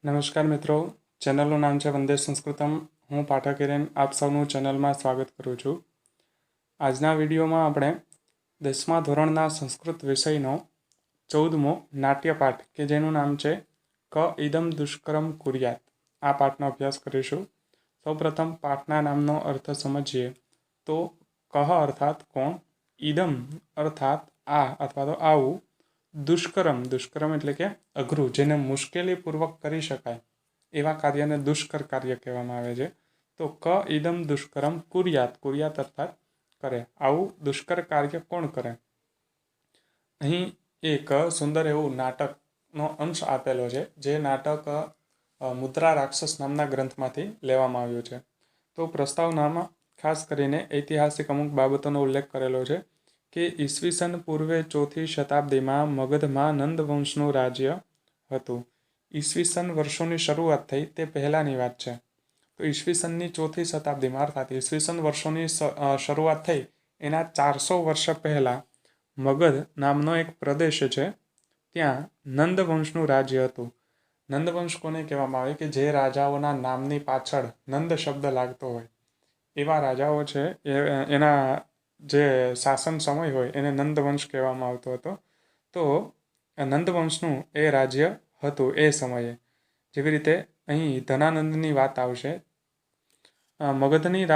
નમસ્કાર મિત્રો, ચેનલનું નામ છે વંદે સંસ્કૃતમ. હું પાઠક હિરેન આપ સૌનું ચેનલમાં સ્વાગત કરું છું. આજના વિડીયોમાં આપણે 10મા ધોરણના સંસ્કૃત વિષયનો 14મો નાટ્યપાઠ કે જેનું નામ છે ક ઇદમ દુષ્કરમ કુર્યાત, આ પાઠનો અભ્યાસ કરીશું. સૌપ્રથમ પાઠના નામનો અર્થ સમજીએ તો કહ અર્થાત કોણ, ઇદમ અર્થાત આ અથવા તો આવું, દુષ્કરમ, દુષ્કરમ એટલે કે અઘરું, જેને મુશ્કેલીપૂર્વક કરી શકાય એવા કાર્યને દુષ્કર કાર્ય કહેવામાં આવે છે. તો ક ઇદમ દુષ્કરમ કુર્યાત, કુર્યાત અર્થાત કરે, આવું દુષ્કર કાર્ય કોણ કરે. અહીં એક સુંદર એવું નાટકનો અંશ આપેલો છે, જે નાટક મુદ્રા રાક્ષસ નામના ગ્રંથમાંથી લેવામાં આવ્યું છે. તો પ્રસ્તાવનામાં ખાસ કરીને ઐતિહાસિક અમુક બાબતોનો ઉલ્લેખ કરેલો છે કે ઈસવીસન પૂર્વે 4થી શતાબ્દીમાં મગધમાં નંદવંશનું રાજ્ય હતું. ઈસવીસન વર્ષોની શરૂઆત થઈ તે પહેલાંની વાત છે. તો ઈસવીસનની 4થી શતાબ્દીમાં અર્થાત ઈસવીસન વર્ષોની શરૂઆત થઈ એના 400 વર્ષ પહેલાં મગધ નામનો એક પ્રદેશ છે, ત્યાં નંદવંશનું રાજ્ય હતું. નંદવંશ કોને કહેવામાં આવે કે જે રાજાઓના નામની પાછળ નંદ શબ્દ લાગતો હોય એવા રાજાઓ છે, એના જે શાસન સમય હોય એને નંદવંશ કહેવામાં આવતો હતો. તો નંદવંશનું એ રાજ્ય હતું એ સમયે. જેવી રીતે અહીં ધનાનંદની વાત આવશે. મગધની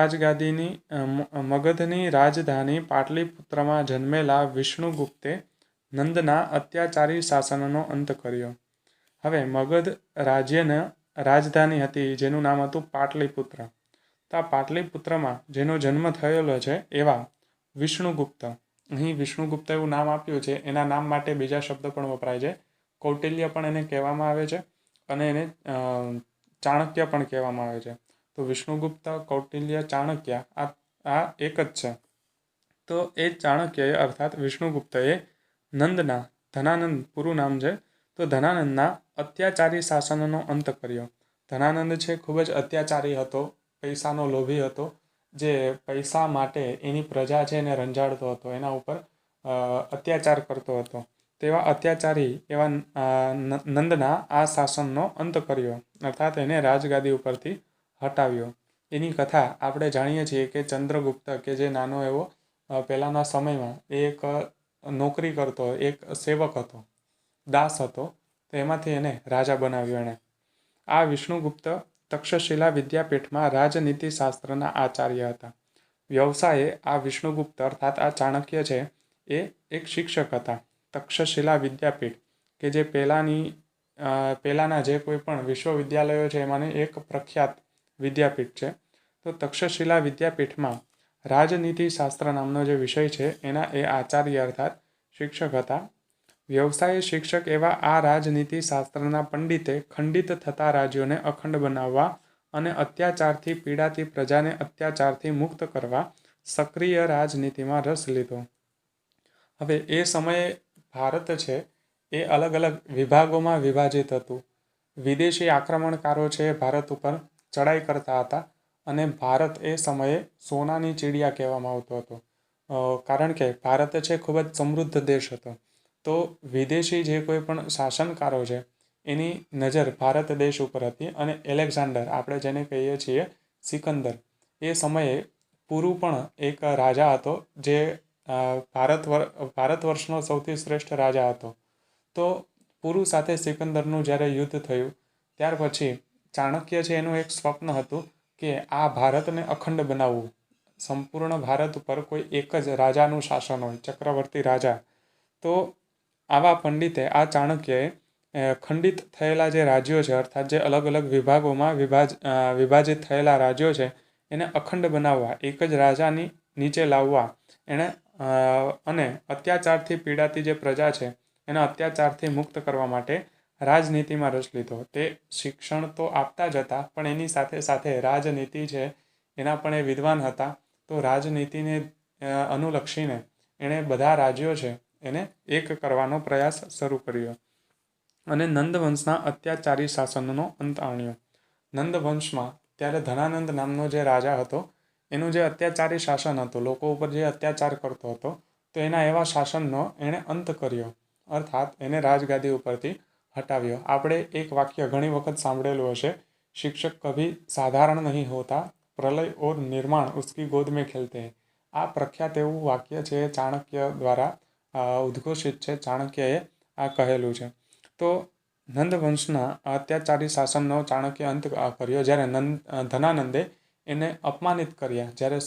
રાજધાની પાટલીપુત્રમાં જન્મેલા વિષ્ણુગુપ્તે નંદના અત્યાચારી શાસનનો અંત કર્યો. હવે મગધ રાજ્યના રાજધાની હતી જેનું નામ હતું પાટલીપુત્ર. તો આ પાટલીપુત્રમાં જેનો જન્મ થયેલો છે એવા વિષ્ણુગુપ્ત, અહીં વિષ્ણુગુપ્ત એવું નામ આપ્યું છે, એના નામ માટે બીજા શબ્દ પણ વપરાય છે. કૌટિલ્ય પણ એને કહેવામાં આવે છે અને એને ચાણક્ય પણ કહેવામાં આવે છે. તો વિષ્ણુગુપ્ત, કૌટિલ્ય, ચાણક્ય આ એક જ છે. તો એ ચાણક્યએ અર્થાત વિષ્ણુગુપ્તએ નંદના, ધનાનંદ પૂરું નામ છે, તો ધનાનંદના અત્યાચારી શાસનનો અંત કર્યો. ધનાનંદ છે ખૂબ જ અત્યાચારી હતો, પૈસાનો લોભી હતો, જે પૈસા માટે એની પ્રજા છે એને રંજાડતો હતો, એના ઉપર અત્યાચાર કરતો હતો. તેવા અત્યાચારી એવા નંદના આ શાસનનો અંત કર્યો, અર્થાત એને રાજગાદી ઉપરથી હટાવ્યો. એની કથા આપણે જાણીએ છીએ કે ચંદ્રગુપ્ત, કે જે નાનો એવો પહેલાંના સમયમાં એક નોકરી કરતો, એક સેવક હતો, દાસ હતો, તો એમાંથી એને રાજા બનાવ્યો એણે. આ વિષ્ણુગુપ્ત તક્ષશિલા વિદ્યાપીઠમાં રાજનીતિ શાસ્ત્રના આચાર્ય હતા. વ્યવસાયે આ વિષ્ણુગુપ્ત અર્થાત આ ચાણક્ય છે એ એક શિક્ષક હતા. તક્ષશિલા વિદ્યાપીઠ કે જે પહેલાંના જે કોઈ પણ વિશ્વવિદ્યાલયો છે એમાંની એક પ્રખ્યાત વિદ્યાપીઠ છે. તો તક્ષશિલા વિદ્યાપીઠમાં રાજનીતિ શાસ્ત્ર નામનો જે વિષય છે એના એ આચાર્ય અર્થાત શિક્ષક હતા. વ્યવસાય શિક્ષક એવા આ રાજનીતિ શાસ્ત્રના પંડિતે ખંડિત થતા રાજ્યોને અખંડ બનાવવા અને અત્યાચારથી પીડાતી પ્રજાને અત્યાચારથી મુક્ત કરવા સક્રિય રાજનીતિમાં રસ લીધો. હવે એ સમયે ભારત છે એ અલગ અલગ વિભાગોમાં વિભાજિત હતું. વિદેશી આક્રમણકારો છે ભારત ઉપર ચડાઈ કરતા હતા અને ભારત એ સમયે સોનાની ચીડિયા કહેવામાં આવતો હતો, કારણ કે ભારત છે ખૂબ જ સમૃદ્ધ દેશ હતો. તો વિદેશી જે કોઈ પણ શાસનકારો છે એની નજર ભારત દેશ ઉપર હતી અને એલેક્ઝાન્ડર, આપણે જેને કહીએ છીએ સિકંદર, એ સમયે પુરુ પણ એક રાજા હતો જે ભારત વર્ષનો સૌથી શ્રેષ્ઠ રાજા હતો. તો પુરુ સાથે સિકંદરનું જ્યારે યુદ્ધ થયું ત્યાર પછી ચાણક્ય છે એનું એક સ્વપ્ન હતું કે આ ભારતને અખંડ બનાવવું, સંપૂર્ણ ભારત ઉપર કોઈ એક જ રાજાનું શાસન હોય, ચક્રવર્તી રાજા. તો આવા પંડિતે, આ ચાણક્યએ ખંડિત થયેલા જે રાજ્યો છે અર્થાત જે અલગ અલગ વિભાગોમાં વિભાજિત થયેલા રાજ્યો છે એને અખંડ બનાવવા, એક જ રાજાની નીચે લાવવા એણે અને અત્યાચારથી પીડાતી જે પ્રજા છે એના અત્યાચારથી મુક્ત કરવા માટે રાજનીતિમાં રસ લીધો. તે શિક્ષણ તો આપતા જ હતા પણ એની સાથે સાથે રાજનીતિ છે એના પણ એ વિદ્વાન હતા. તો રાજનીતિને અનુલક્ષીને એણે બધા રાજ્યો છે એને એક કરવાનો પ્રયાસ શરૂ કર્યો અને નંદવંશના અત્યાચારી શાસનનો અંત આણ્યો. નંદવંશમાં ત્યારે ધનાનંદ નામનો જે રાજા હતો એનું જે અત્યાચારી શાસન હતું, લોકો ઉપર જે અત્યાચાર કરતો હતો, તો એના એવા શાસનનો એણે અંત કર્યો, અર્થાત એને રાજગાદી ઉપરથી हटाव्यो। આપણે એક વાક્ય ઘણી વખત સાંભળેલું હશે, શિક્ષક કભી સાધારણ નહીં હોતા, પ્રલય ઓર નિર્माण उसकी गोद में खेलते हैं। આ પ્રખ્યાત એવું વાક્ય છે, ચાણક્ય દ્વારા ઉદ્ઘોષિત છે, ચાણક્યએ આ કહેલું છે। તો નંદ વંશના અત્યાચારી શાસનનો ચાણક્ય અંત કર્યો જ્યારે ધનાનંદે એને અપમાનિત કર્યા। જ્યારે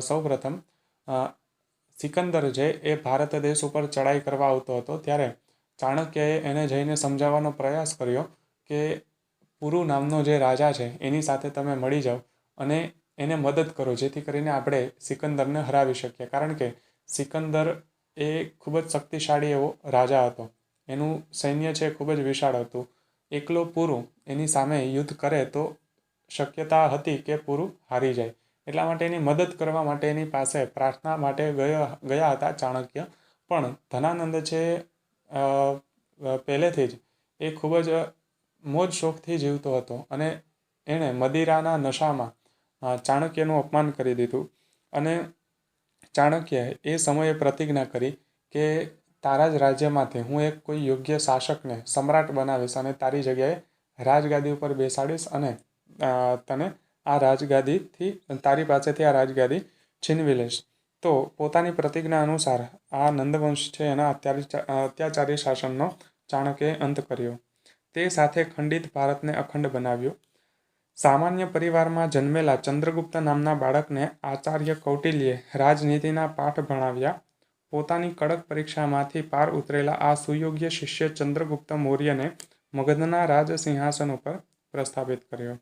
સૌપ્રથમ સિકંદર છે એ ભારત દેશ ઉપર ચડાઈ કરવા આવતો હતો ત્યારે ચાણક્યએ એને જઈને સમજાવવાનો પ્રયાસ કર્યો કે પુરુ નામનો જે રાજા છે એની સાથે તમે મળી જાઓ અને એને મદદ કરો, જેથી કરીને આપણે સિકંદરને હરાવી શકીએ। કારણ કે સિકંદર એ ખૂબ જ શક્તિશાળી એવો રાજા હતો, એનું સૈન્ય છે ખૂબ જ વિશાળ હતું। એકલો પુરુ એની સામે યુદ્ધ કરે તો શક્યતા હતી કે પુરુ હારી જાય, એટલા માટે એની મદદ કરવા માટે એની પાસે પ્રાર્થના માટે ગયા હતા ચાણક્ય। પણ ધનાનંદ છે પહેલેથી જ એ ખૂબ જ મોજ શોખથી જીવતો હતો અને એણે મદિરાના નશામાં ચાણક્યનું અપમાન કરી દીધું અને ચાણક્યએ એ સમયે પ્રતિજ્ઞા કરી કે તારા જ રાજ્યમાંથી હું એક કોઈ યોગ્ય શાસકને સમ્રાટ બનાવીશ અને તારી જગ્યાએ રાજગાદી ઉપર બેસાડીશ અને તને આ રાજગાદીથી તારી પાસેથી આ રાજગાદી છીનવી લઈશ। તો પોતાની પ્રતિજ્ઞા અનુસાર આ નંદવંશ છે એના અત્યાચારી શાસનનો ચાણક્યએ અંત કર્યો। તે સાથે ખંડિત ભારતને અખંડ બનાવ્યો। સામાન્ય પરિવારમાં જન્મેલા ચંદ્રગુપ્ત નામના બાળકને આચાર્ય કૌટિલ્યે રાજનીતિના પાઠ ભણાવ્યા। પોતાની કડક પરીક્ષામાંથી પાર ઉતરેલા આ સુયોગ્ય શિષ્ય ચંદ્રગુપ્ત મૌર્યને મગધના રાજસિંહાસન ઉપર પ્રસ્થાપિત કર્યો।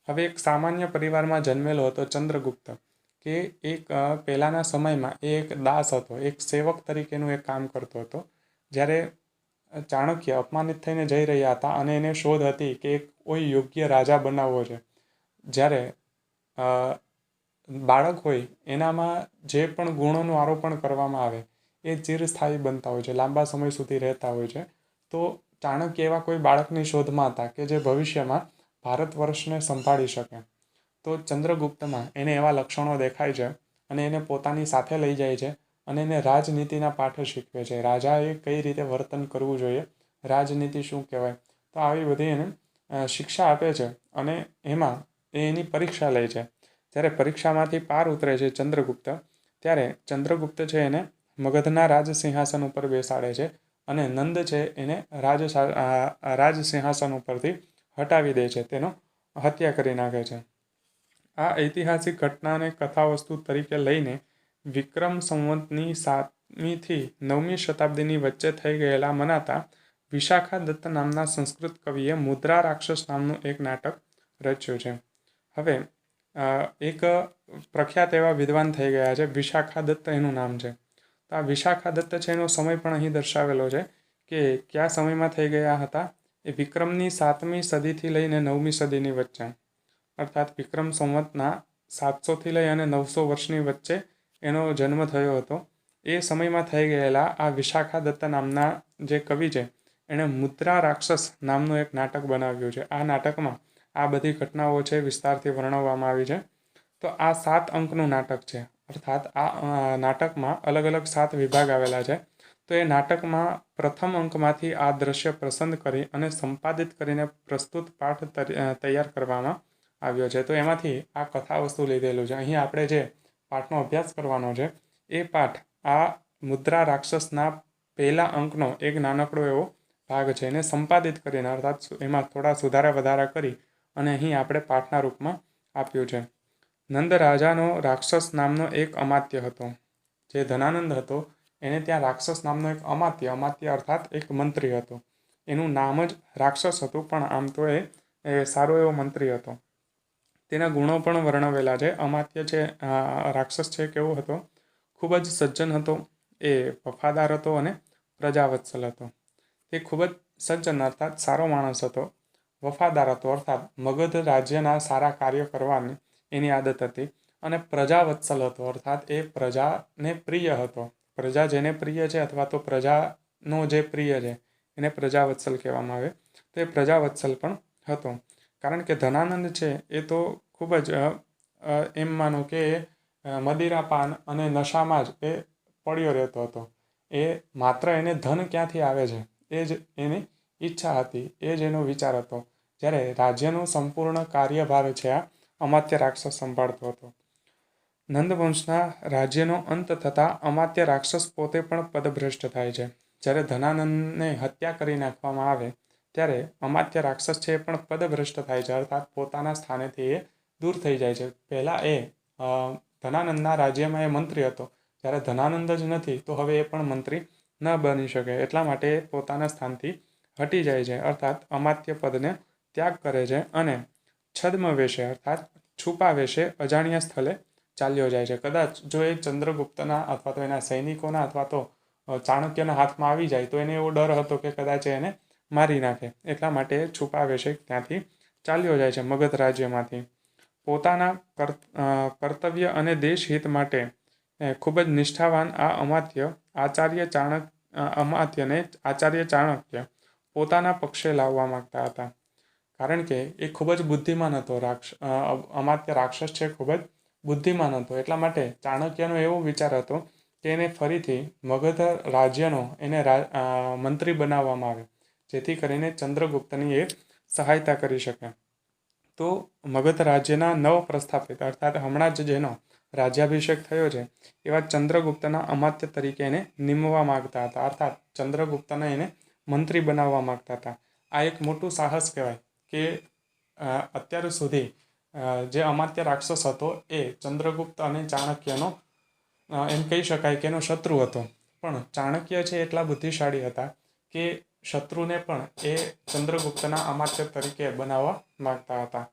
હવે એક સામાન્ય પરિવારમાં જન્મેલો હતો ચંદ્રગુપ્ત, કે એક પહેલાંના સમયમાં એ એક દાસ હતો, એક સેવક તરીકેનું એક કામ કરતો હતો। જ્યારે ચાણક્ય અપમાનિત થઈને જઈ રહ્યા હતા અને એને શોધ હતી કે એક કોઈ યોગ્ય રાજા બનાવવો છે, જ્યારે બાળક હોય એનામાં જે પણ ગુણોનું આરોપણ કરવામાં આવે એ ચિરસ્થાયી બનતા હોય છે, લાંબા સમય સુધી રહેતા હોય છે। તો ચાણક્ય એવા કોઈ બાળકની શોધમાં હતા કે જે ભવિષ્યમાં ભારત વર્ષને સંભાળી શકે। તો ચંદ્રગુપ્તમાં એને એવા લક્ષણો દેખાય છે અને એને પોતાની સાથે લઈ જાય છે અને એને રાજનીતિના પાઠ શીખવે છે, રાજાએ કઈ રીતે વર્તન કરવું જોઈએ, રાજનીતિ શું કહેવાય, તો આવી બધી એને શિક્ષા આપે છે અને એમાં એની પરીક્ષા લે છે। જ્યારે પરીક્ષામાંથી પાર ઉતરે છે ચંદ્રગુપ્ત, ત્યારે ચંદ્રગુપ્ત છે એને મગધના રાજસિંહાસન ઉપર બેસાડે છે અને નંદ છે એને રાજસિંહાસન ઉપરથી હટાવી દે છે, તેનો હત્યા કરી નાખે છે। આ ઐતિહાસિક ઘટનાને કથાવસ્તુ તરીકે લઈને વિક્રમ સંવતની 7મી થી 9મી શતાબ્દીની વચ્ચે થઈ ગયેલા મનાતા વિશાખા દત્ત નામના સંસ્કૃત કવિએ મુદ્રા રાક્ષસ નામનું એક નાટક રચ્યું છે। હવે એક પ્રખ્યાત એવા વિદ્વાન થઈ ગયા છે, વિશાખા દત્ત એનું નામ છે। તો આ વિશાખા દત્ત છે એનો સમય પણ અહીં દર્શાવેલો છે કે કયા સમયમાં થઈ ગયા હતા, એ વિક્રમની 7મી સદીથી લઈને 9મી સદીની વચ્ચે, અર્થાત વિક્રમ સંવતના 700થી લઈ અને 900 વર્ષની વચ્ચે એનો જન્મ થયો હતો। એ સમયમાં થઈ ગયેલા આ વિશાખા દત્ત નામના જે કવિ છે એણે મુદ્રા રાક્ષસ નામનું એક નાટક બનાવ્યું છે। આ નાટકમાં આ બધી ઘટનાઓ છે વિસ્તારથી વર્ણવવામાં આવી છે। તો આ 7 અંકનું નાટક છે, અર્થાત આ નાટકમાં અલગ અલગ 7 વિભાગ આવેલા છે। તો એ નાટકમાં પ્રથમ અંકમાંથી આ દ્રશ્ય પસંદ કરી અને સંપાદિત કરીને પ્રસ્તુત પાઠ તૈયાર કરવામાં આવ્યો છે। તો એમાંથી આ કથાવસ્તુ લીધેલું છે। અહીં આપણે જે પાઠનો અભ્યાસ કરવાનો છે એ પાઠ આ મુદ્રા રાક્ષસના પહેલા અંકનો એક નાનકડો એવો ભાગ છે, એને સંપાદિત કરીને અર્થાત એમાં થોડા સુધારા વધારા કરી અને અહીં આપણે પાઠના રૂપમાં આપ્યું છે। નંદ રાજાનો રાક્ષસ નામનો એક અમાત્ય હતો। જે ધનાનંદ હતો એને ત્યાં રાક્ષસ નામનો એક અમાત્ય અર્થાત એક મંત્રી હતો, એનું નામ જ રાક્ષસ હતું, પણ આમ તો એ સારો એવો મંત્રી હતો। તેના ગુણો પણ વર્ણવેલા છે। અમાત્ય છે રાક્ષસ છે કેવો હતો, ખૂબ જ સજ્જન હતો, એ વફાદાર હતો અને પ્રજાવત્સલ હતો। તે ખૂબ જ સજ્જન અર્થાત સારો માણસ હતો, વફાદાર હતો અર્થાત મગધ રાજ્યના સારા કાર્યો કરવાની એની આદત હતી, અને પ્રજાવત્સલ હતો અર્થાત એ પ્રજાને પ્રિય હતો। પ્રજા જેને પ્રિય છે અથવા તો પ્રજાનો જે પ્રિય છે એને પ્રજાવત્સલ કહેવામાં આવે। તો એ પ્રજાવત્સલ પણ હતો, કારણ કે ધનાનંદ છે એ તો ખૂબ જ એમ માનો કે મદિરાપાન અને નશામાં જ એ પડ્યો રહેતો હતો। એ માત્ર એને ધન ક્યાંથી આવે છે એ જ એની ઈચ્છા હતી, એ જ એનો વિચાર હતો. જ્યારે રાજ્યનો સંપૂર્ણ કાર્યભાર છે આ અમાત્ય રાક્ષસ સંભાળતો હતો. નંદવંશના રાજ્યનો અંત થતાં અમાત્ય રાક્ષસ પોતે પણ પદભ્રષ્ટ થાય છે. જ્યારે ધનાનંદને હત્યા કરી નાખવામાં આવે ત્યારે અમાત્ય રાક્ષસ છે એ પણ પદભ્રષ્ટ થાય છે, અર્થાત પોતાના સ્થાનેથી એ દૂર થઈ જાય છે. પહેલાં એ ધનાનંદના રાજ્યમાં એ મંત્રી હતો, જ્યારે ધનાનંદ જ નથી તો હવે એ પણ મંત્રી ન બની શકે, એટલા માટે એ પોતાના સ્થાનથી હટી જાય છે, અર્થાત અમાત્ય પદને ત્યાગ કરે છે અને છદ્મ વેશે અર્થાત છુપા વેશે અજાણ્યા સ્થળે ચાલ્યો જાય છે. કદાચ જો એ ચંદ્રગુપ્તના અથવા તો એના સૈનિકોના અથવા તો ચાણક્યના હાથમાં આવી જાય તો એને એવો ડર હતો કે કદાચ એને મારી નાખે, એટલા માટે છુપા વેશે ત્યાંથી ચાલ્યો જાય છે મગધ રાજ્યમાંથી. પોતાના કર્તવ્ય અને દેશ હિત માટે ખૂબ જ નિષ્ઠાવાન આ અમાત્યને આચાર્ય ચાણક્ય પોતાના પક્ષે લાવવા માંગતા હતા, કારણ કે એ ખૂબ જ બુદ્ધિમાન હતો. અમાત્ય રાક્ષસ છે ખૂબ જ બુદ્ધિમાન હતો, એટલા માટે ચાણક્યનો એવો વિચાર હતો કે એને ફરીથી મગધ રાજ્યનો મંત્રી બનાવવામાં આવે, જેથી કરીને ચંદ્રગુપ્તની એ સહાયતા કરી શકે. તો મગધ રાજ્યના નવ પ્રસ્થાપિત અર્થાત હમણાં જ જેનો રાજ્યાભિષેક થયો છે એવા ચંદ્રગુપ્તના અમાત્ય તરીકે એને નિમવા માગતા હતા, અર્થાત ચંદ્રગુપ્તને એને મંત્રી બનાવવા માગતા હતા. આ એક મોટું સાહસ કહેવાય કે અત્યાર સુધી જે અમાત્ય રાક્ષસ હતો એ ચંદ્રગુપ્ત અને ચાણક્યનો એમ કહી શકાય કે એનો શત્રુ હતો, પણ ચાણક્ય છે એટલા બુદ્ધિશાળી હતા કે શત્રુને પણ એ ચંદ્રગુપ્તના અમાત્ય તરીકે બનાવવા માગતા હતા.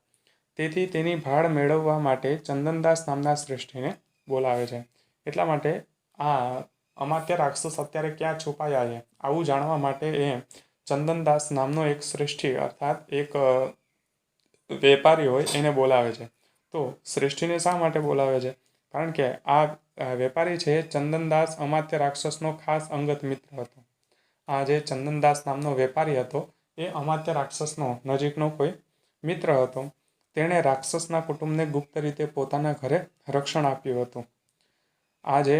તેથી તેની ભાળ મેળવવા માટે ચંદનદાસ નામના શ્રેષ્ઠીને બોલાવે છે. એટલા માટે આ અમાત્ય રાક્ષસ અત્યારે ક્યાં છુપાયા છે આવું જાણવા માટે એ ચંદનદાસ નામનો એક શ્રેષ્ઠી અર્થાત એક વેપારી હોય એને બોલાવે છે. તો શ્રેષ્ઠીને શા માટે બોલાવે છે? કારણ કે આ વેપારી છે ચંદનદાસ અમાત્ય રાક્ષસનો ખાસ અંગત મિત્ર હતો. આ જે ચંદનદાસ નામનો વેપારી હતો એ અમાત્ય રાક્ષસનો નજીકનો કોઈ મિત્ર હતો. તેણે રાક્ષસના કુટુંબને ગુપ્ત રીતે પોતાના ઘરે રક્ષણ આપ્યું હતું. આ જે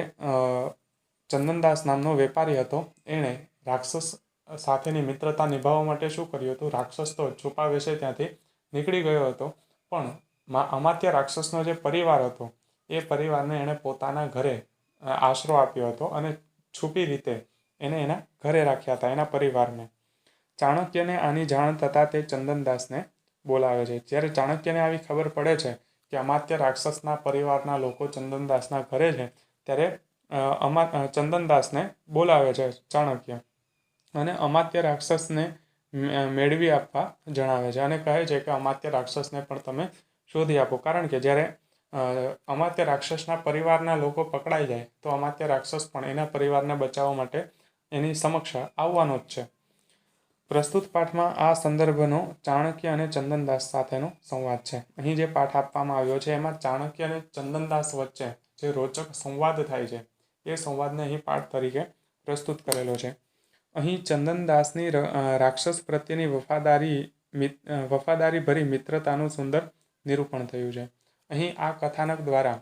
ચંદનદાસ નામનો વેપારી હતો એણે રાક્ષસ સાથેની મિત્રતા નિભાવવા માટે શું કર્યું હતું? રાક્ષસ તો છુપા વેશે ત્યાંથી નીકળી ગયો હતો, પણ અમાત્ય રાક્ષસનો જે પરિવાર હતો એ પરિવારને એણે પોતાના ઘરે આશરો આપ્યો હતો અને છુપી રીતે એને એના ઘરે રાખ્યા હતા, એના પરિવારને. ચાણક્યને આની જાણ થતાં તે ચંદનદાસને બોલાવે છે. જ્યારે ચાણક્યને આવી ખબર પડે છે કે અમાત્ય રાક્ષસના પરિવારના લોકો ચંદનદાસના ઘરે છે, ત્યારે ચંદનદાસને બોલાવે છે ચાણક્ય અને અમાત્ય રાક્ષસને મેળવી આપવા જણાવે છે અને કહે છે કે અમાત્ય રાક્ષસને પણ તમે શોધી આપો, કારણ કે જ્યારે અમાત્ય રાક્ષસના પરિવારના લોકો પકડાઈ જાય તો અમાત્ય રાક્ષસ પણ એના પરિવારને બચાવવા માટે એની સમક્ષ આવવાનો જ છે. પ્રસ્તુત પાઠમાં આ સંદર્ભનો ચાણક્ય અને ચંદનદાસ સાથેનો સંવાદ છે. અહીં જે પાઠ આપવામાં આવ્યો છે એમાં ચાણક્ય અને ચંદનદાસ વચ્ચે જે રોચક સંવાદ થાય છે એ સંવાદને અહીં પાઠ તરીકે પ્રસ્તુત કરેલો છે. અહીં ચંદનદાસની રાક્ષસ પ્રત્યેની વફાદારી ભરી મિત્રતાનું સુંદર નિરૂપણ થયું છે. અહીં આ કથાનક દ્વારા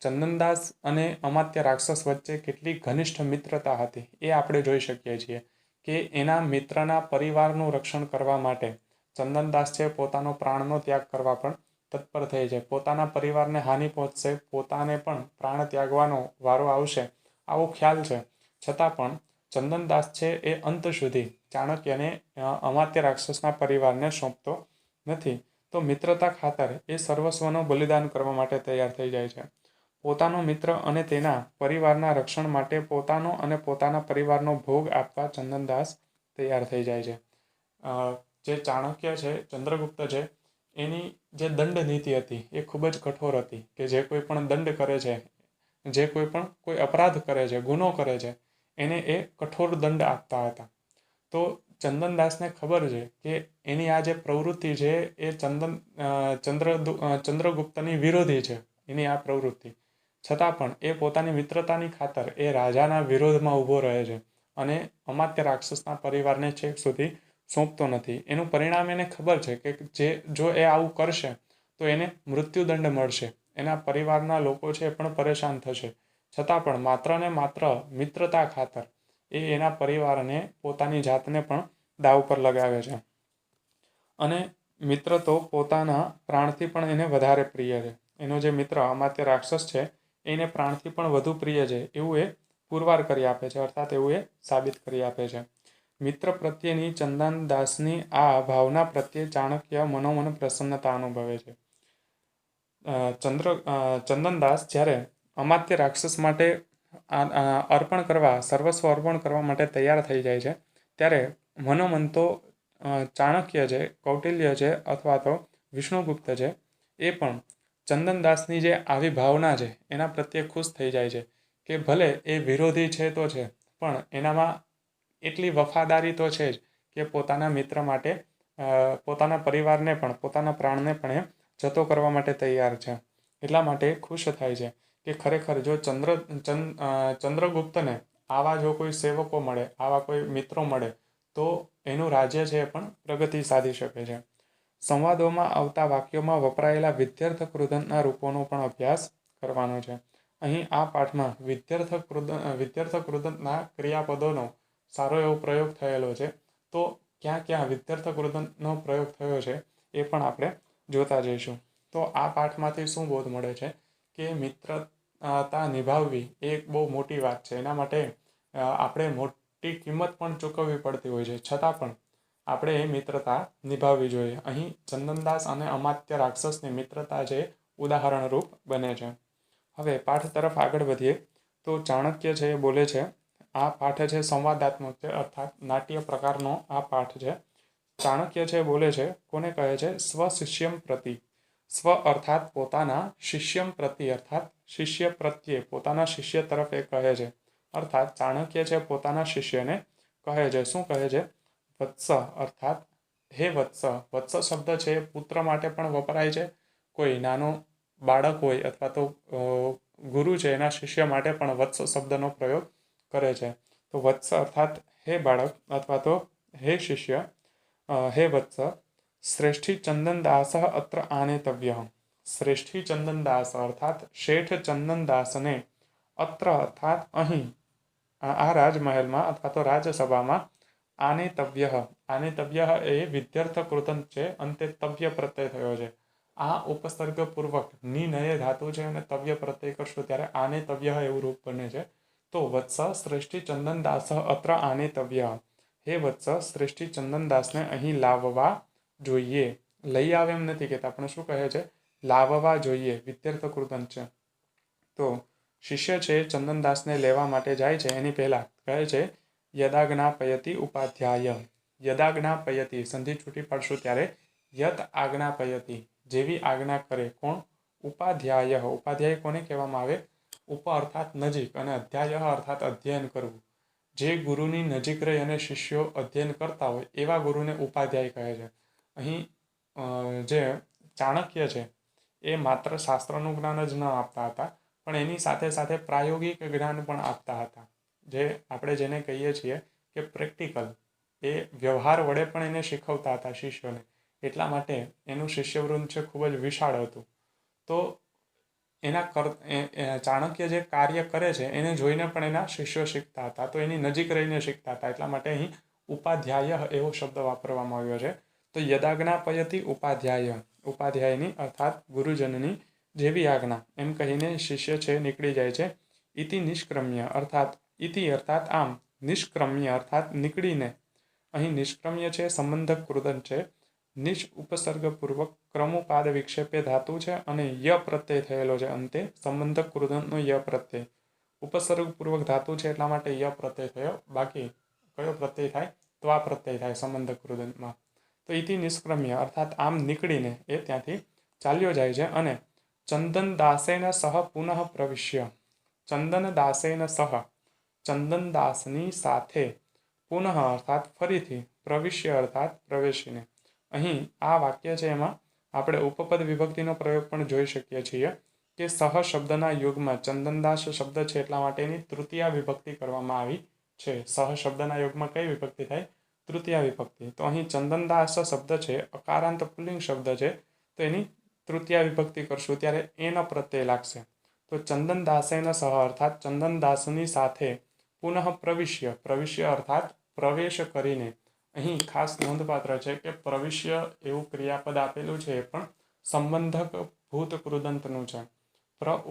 ચંદનદાસ અને અમાત્ય રાક્ષસ વચ્ચે કેટલી ઘનિષ્ઠ મિત્રતા હતી એ આપણે જોઈ શકીએ છીએ કે એના મિત્રના પરિવારનું રક્ષણ કરવા માટે ચંદનદાસ છે પોતાનો પ્રાણનો ત્યાગ કરવા પણ તત્પર થઈ જાય. પોતાના પરિવારને હાનિ પહોંચશે, પોતાને પણ પ્રાણ ત્યાગવાનો વારો આવશે આવો ખ્યાલ છે, છતાં પણ ચંદનદાસ છે એ અંત સુધી ચાણક્યને અમાત્ય રાક્ષસના પરિવારને સોંપતો નથી. તો મિત્રતા ખાતર એ સર્વસ્વનો બલિદાન કરવા માટે તૈયાર થઈ જાય છે. પોતાનો મિત્ર અને તેના પરિવારના રક્ષણ માટે પોતાનો અને પોતાના પરિવારનો ભોગ આપવા ચંદનદાસ તૈયાર થઈ જાય છે. જે ચાણક્ય છે, ચંદ્રગુપ્ત છે, એની જે દંડ નીતિ હતી એ ખૂબ જ કઠોર હતી કે જે કોઈ પણ દંડ કરે છે, જે કોઈ અપરાધ કરે છે, ગુનો કરે છે, એને એ કઠોર દંડ આપતા હતા. તો ચંદનદાસને ખબર છે કે એની આ જે પ્રવૃત્તિ છે એ ચંદ્રગુપ્તની વિરોધી છે એની આ પ્રવૃત્તિ, છતાં પણ એ પોતાની મિત્રતાની ખાતર એ રાજાના વિરોધમાં ઊભો રહે છે અને અમાત્ય રાક્ષસના પરિવારને છેક સુધી સોંપતો નથી. એનું પરિણામ એને ખબર છે કે જો એ આવું કરશે તો એને મૃત્યુદંડ મળશે, એના પરિવારના લોકો છે એ પણ પરેશાન થશે, છતાં પણ માત્ર ને માત્ર મિત્રતા ખાતર એ એના પરિવારને પોતાની જાતને પણ દાવ પર લગાવે છે. અને મિત્ર તો પોતાના પ્રાણથી પણ એને વધારે પ્રિય છે. એનો જે મિત્ર અમાત્ય રાક્ષસ છે એને પ્રાણથી પણ વધુ પ્રિય છે એવું એ પુરવાર કરી આપે છે, અર્થાત એવું એ સાબિત કરી આપે છે. મિત્ર પ્રત્યેની ચંદનદાસની આ ભાવના પ્રત્યે ચાણક્ય મનોમન પ્રસન્નતા અનુભવે છે. ચંદનદાસ જ્યારે અમાત્ય રાક્ષસ માટે અર્પણ કરવા, સર્વસ્વ અર્પણ કરવા માટે તૈયાર થઈ જાય છે ત્યારે મનોમન તો ચાણક્ય છે, કૌટિલ્ય છે અથવા તો વિષ્ણુગુપ્ત છે એ પણ ચંદનદાસની જે આવી ભાવના છે એના પ્રત્યે ખુશ થઈ જાય છે કે ભલે એ વિરોધી છે તો છે, પણ એનામાં એટલી વફાદારી તો છે જ કે પોતાના મિત્ર માટે પોતાના પરિવારને પણ, પોતાના પ્રાણને પણ એ જતો કરવા માટે તૈયાર છે. એટલા માટે ખુશ થાય છે કે ખરેખર જો ચંદ્રગુપ્તને આવા જો કોઈ સેવકો મળે, આવા કોઈ મિત્રો મળે તો એનું રાજ્ય છે એ પણ પ્રગતિ સાધી શકે છે. સંવાદોમાં આવતા વાક્યોમાં વપરાયેલા વિદ્યાર્થકૃદંતના રૂપોનો પણ અભ્યાસ કરવાનો છે. અહીં આ પાઠમાં વિદ્યાર્થકૃદંતના ક્રિયાપદોનો સારો એવો પ્રયોગ થયેલો છે. તો ક્યાં ક્યાં વિદ્યાર્થકૃદંતનો પ્રયોગ થયો છે એ પણ આપણે જોતા જઈશું. તો આ પાઠમાંથી શું બોધ મળે છે કે મિત્રતા નિભાવવી એ એક બહુ મોટી વાત છે. એના માટે આપણે મોટી કિંમત પણ ચૂકવવી પડતી હોય છે, છતાં પણ આપણે એ મિત્રતા નિભાવવી જોઈએ. અહીં ચંદનદાસ અને અમાત્ય રાક્ષસની મિત્રતા જે ઉદાહરણરૂપ બને છે. હવે પાઠ તરફ આગળ વધીએ તો ચાણક્ય છે એ બોલે છે, આ પાઠ છે સંવાદાત્મક છે, અર્થાત નાટ્ય પ્રકારનો આ પાઠ છે. ચાણક્ય છે બોલે છે, કોને કહે છે? સ્વશિષ્યમ પ્રતિ. સ્વ અર્થાત પોતાના, શિષ્યમ પ્રતિ અર્થાત શિષ્ય પ્રત્યે, પોતાના શિષ્ય તરફ એ કહે છે. અર્થાત ચાણક્ય છે પોતાના શિષ્યને કહે છે. શું કહે છે? વત્સ અર્થાત હે વત્સ. વત્સ શબ્દ છે પુત્ર માટે પણ વપરાય છે. કોઈ નાનો બાળક હોય અથવા તો ગુરુ છે એના શિષ્ય માટે પણ વત્સ શબ્દનો પ્રયોગ કરે છે. તો વત્સ અર્થાત હે બાળક અથવા તો હે શિષ્ય, હે વત્સ. શ્રેષ્ઠી ચંદનદાસ અત્ર આનેતવ્ય. શ્રેષ્ઠી ચંદનદાસ અર્થાત શેઠ ચંદનદાસને અત્ર અર્થાત અહીં, આ રાજમહેલમાં અથવા તો રાજસભામાં આનેતવ્ય. આનેતવ્ય એ વિદ્યાર્થકૃદંત છે, અંતે તવ્ય પ્રત્યય થયો છે. આ ઉપસર્ગપૂર્વક નિનય ધાતુ છે અને તવ્ય પ્રત્યય કરશું ત્યારે આનેતવ્ય એવું રૂપ બને છે. તો વત્સ શ્રેષ્ઠી ચંદનદાસ અત્ર આનેતવ્ય. હે વત્સ, શ્રેષ્ઠી ચંદનદાસને અહીં લાવવા જોઈએ. લઈ આવે એમ નથી કહેતા, પણ શું કહે છે? લાવવા જોઈએ. વિદ્યાર્થકૃદંત છે. તો શિષ્ય છે ચંદનદાસને લેવા માટે જાય છે એની પહેલા કહે છે યદાજ્ઞાપયતિ ઉપાધ્યાય. યદાજ્ઞાપયતિ સંધિ છૂટી પાડશું ત્યારે યત આજ્ઞાપયતિ, જેવી આજ્ઞા કરે. કોણ? ઉપાધ્યાય. ઉપાધ્યાય કોને કહેવામાં આવે? ઉપ અર્થાત નજીક અને અધ્યાય અર્થાત અધ્યયન કરવું. જે ગુરુની નજીક રહી અને શિષ્યો અધ્યયન કરતા હોય એવા ગુરુને ઉપાધ્યાય કહે છે. અહીં જે ચાણક્ય છે એ માત્ર શાસ્ત્રનું જ્ઞાન જ ન આપતા હતા, પણ એની સાથે સાથે પ્રાયોગિક જ્ઞાન પણ આપતા હતા. જે આપણે જેને કહીએ છીએ કે પ્રેક્ટિકલ, એ વ્યવહાર વડે પણ એને શીખવતા હતા શિષ્યોને. એટલા માટે એનું શિષ્યવૃંદ છે ખૂબ જ વિશાળ હતું. તો ચાણક્ય જે કાર્ય કરે છે એને જોઈને પણ એના શિષ્યો શીખતા હતા, તો એની નજીક રહીને શીખતા હતા. એટલા માટે અહીં ઉપાધ્યાય એવો શબ્દ વાપરવામાં આવ્યો છે. તો યદાજ્ઞાપયતિ ઉપાધ્યાય, ઉપાધ્યાયની અર્થાત ગુરુજનની જેવી આજ્ઞા એમ કહીને શિષ્ય છે નીકળી જાય છે. ઇતિ નિષ્ક્રમ્ય અર્થાત ઇતિ અર્થાત આમ, નિષ્ક્રમ્ય અર્થાત નીકળીને. અહીં નિષ્ક્રમ્ય છે સંબંધક કૃદંત છે. નિશ ઉપસર્ગપૂર્વક ક્રમોપાદ વિક્ષેપે ધાતુ છે અને ય પ્રત્યય થયેલો છે અંતે. સંબંધક કૃદંતનો ય પ્રત્યય ઉપસર્ગપૂર્વક ધાતુ છે એટલા માટે ય પ્રત્યય થયો. બાકી કયો પ્રત્યય થાય? તો આ પ્રત્યય થાય સંબંધક કૃદંતમાં. તો ઇતિ નિષ્ક્રમ્ય અર્થાત આમ નીકળીને એ ત્યાંથી ચાલ્યો જાય છે. અને ચંદનદાસેન સહ પુનઃ પ્રવિશ્ય. ચંદનદાસેન સહ, ચંદનદાસની સાથે, પુનઃ અર્થાત ફરીથી, પ્રવિશ્ય અર્થાત પ્રવેશીને. અહીં આ વાક્ય છે એમાં આપણે ઉપપદ વિભક્તિનો પ્રયોગ પણ જોઈ શકીએ છીએ કે સહ શબ્દના યુગમાં ચંદનદાસ શબ્દ છે એટલા માટે એની તૃતીયા વિભક્તિ કરવામાં આવી છે. સહ શબ્દના યુગમાં કઈ વિભક્તિ થાય? તૃતીયા વિભક્તિ. તો અહીં ચંદનદાસ શબ્દ છે અકારાંત પુલ્લિંગ શબ્દ છે, તો એની તૃતીયા વિભક્તિ કરશું ત્યારે એનો પ્રત્યય લાગશે. તો ચંદનદાસેન સહ અર્થાત ચંદનદાસની સાથે, પુનઃ પ્રવિશ્ય, પ્રવિશ્ય અર્થાત પ્રવેશ કરીને, અહીં ખાસ નોંધપાત્ર છે કે પ્રવિશ્ય એવું ક્રિયાપદ આપેલું છે એ પણ સંબંધક ભૂત કૃદંતનું છે.